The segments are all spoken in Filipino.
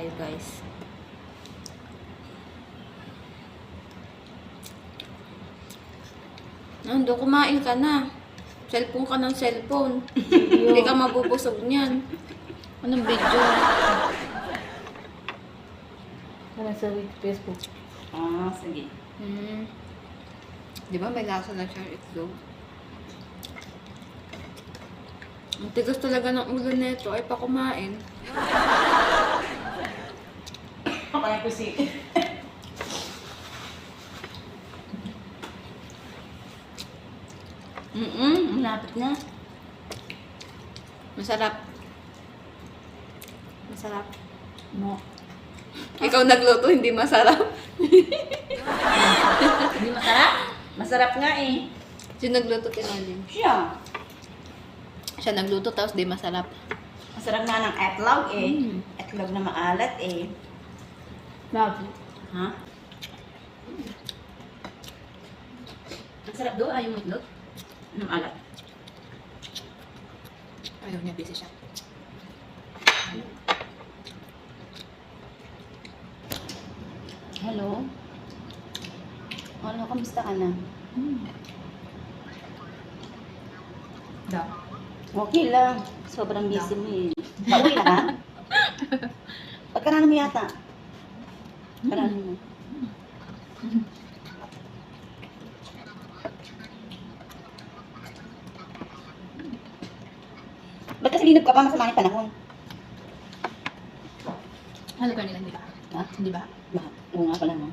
tayo, guys. Nando, kumain ka na. Cellphone ka ng cellphone. Hindi ka mabubusog niyan. Anong video? Ano sa Facebook? Ah, sige. Di ba may lasa na siyang itlog? Ang tigas talaga ng ulo nito ay pa kumain. Kaya ko si... Malapit na. Masarap. Masarap. No. Ikaw nagluto, hindi masarap. Hindi masarap? Masarap nga eh. Sino nagluto, Tinalim? Siya. Siya nagluto, tapos di masarap. Masarap nga ng etlog eh. Etlog na maalat eh. Lagi. Ha? Masarap doon, ayaw mo itlog? Anong alat? Ayaw niya, busy siya. Hello? Ano, kamusta ka na? Da. Okay lang. Sobrang busy mo eh. Pauwi na ka? Pagkarano mo yata? Pagkarano mo? Ba't kasi linap ka pa? Masama yung panahon. Halo ka nila, hindi ba? Ha? Hindi ba? Bakit? Oo nga pala no.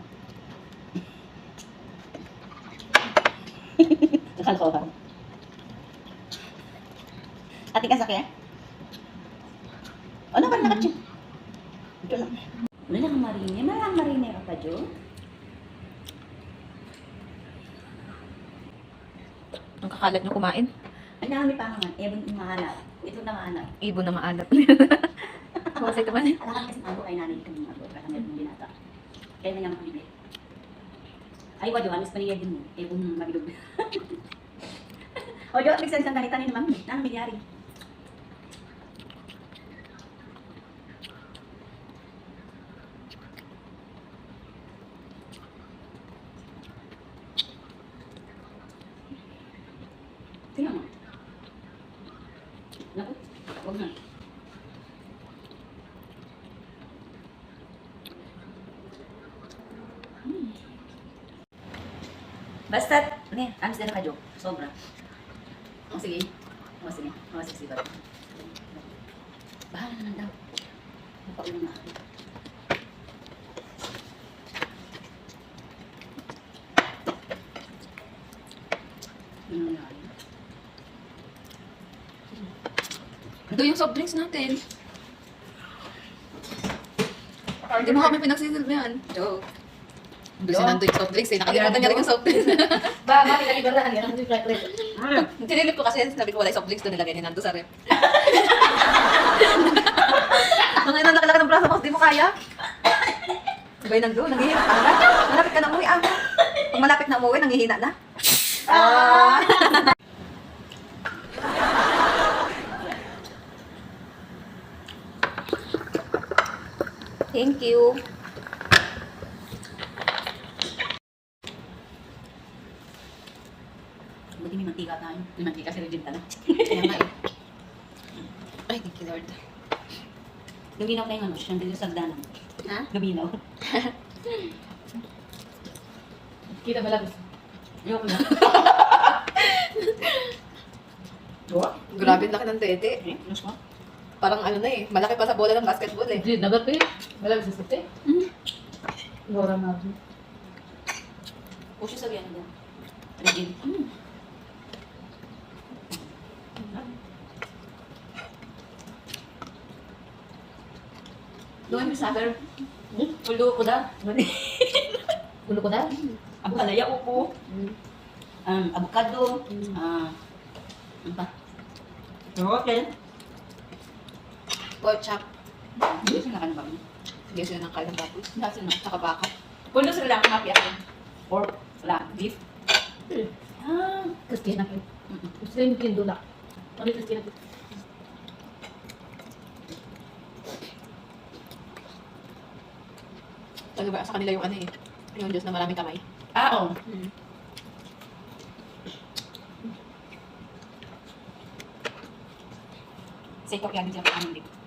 Nakalokohan. Ating ka sakya? Ano ba nakat siya? Ito na. Wala kang marine. Malang marine ka pa, Jo. Ang kakalat niyo kumain. Ang dami pa naman. Ebon yung maalat. Ito na maalat. Ibon na maalat. Kasi ito man. Alam ka kasi ako kay nanay dito ng ako. Kaya meron din ata. Kaya na niya makabili. Ay, wa, Jo. Alis pa niya din mo. Ebon mabilog. O, Jo. Nagsan kang ganita ni naman. Nang milyari. Tingnan mo. Naku, huwag na. Basta't, amis na ka, Jo. Sobra. O, sige. O, sige. O, sige, sige. Bahala naman daw. Napaulo na ako. Ano nangyari? Ito yung soft drinks natin. Hindi mo kami pinagsisilbihan. Joke. Doon si Nando yung soft drinks eh. Nakalimutan niya rin yung soft drinks. Bakit nalibarahan yan? Ang di flight rate. Tinilip ko kasi sabi ko wala yung soft drinks doon nilagay ni Nando sa rep. Ang ina nakalaki ng braso mo, di mo kaya. Sabay Nando, nanghihina ka na. Malapit ka na umuwi ah. Pag malapit na umuwi, nanghihina na. Thank you. Buti may mantika tayo. May mantika si Regina na. Kaya nga eh. Ay, thank you Lord. Gabinaw tayo ano, siyang dito sa sagdanan. Ha? Gabinaw. Kita ba labis? Ayoko na. Diba? Grabe laki ng tete. Eh, ano siya? Parang ano na eh. Malaki pa sa bola ng basketball eh. Hindi, nagat eh. Malabis sa sate. Lora na. Push sa yan dyan. Regina. Doon yung saber. Ulo ko da. Ulo ko na. Ang palaya upo. Avocado. Ano pa? Okay. Pork chop. Hindi siya nakanabang. Sige sila ng kalang tapos. Nasa na. Nakabaka. Pulo sila lang happy ako. Pork. Wala. Beef. Kasi na. Gusto rin yung dulak. Ano yung kasi na. Talaga sa kanila yung ano eh. Yung Diyos na maraming kamay. Oo. Mm. Sa ito, kaya hindi sila dito.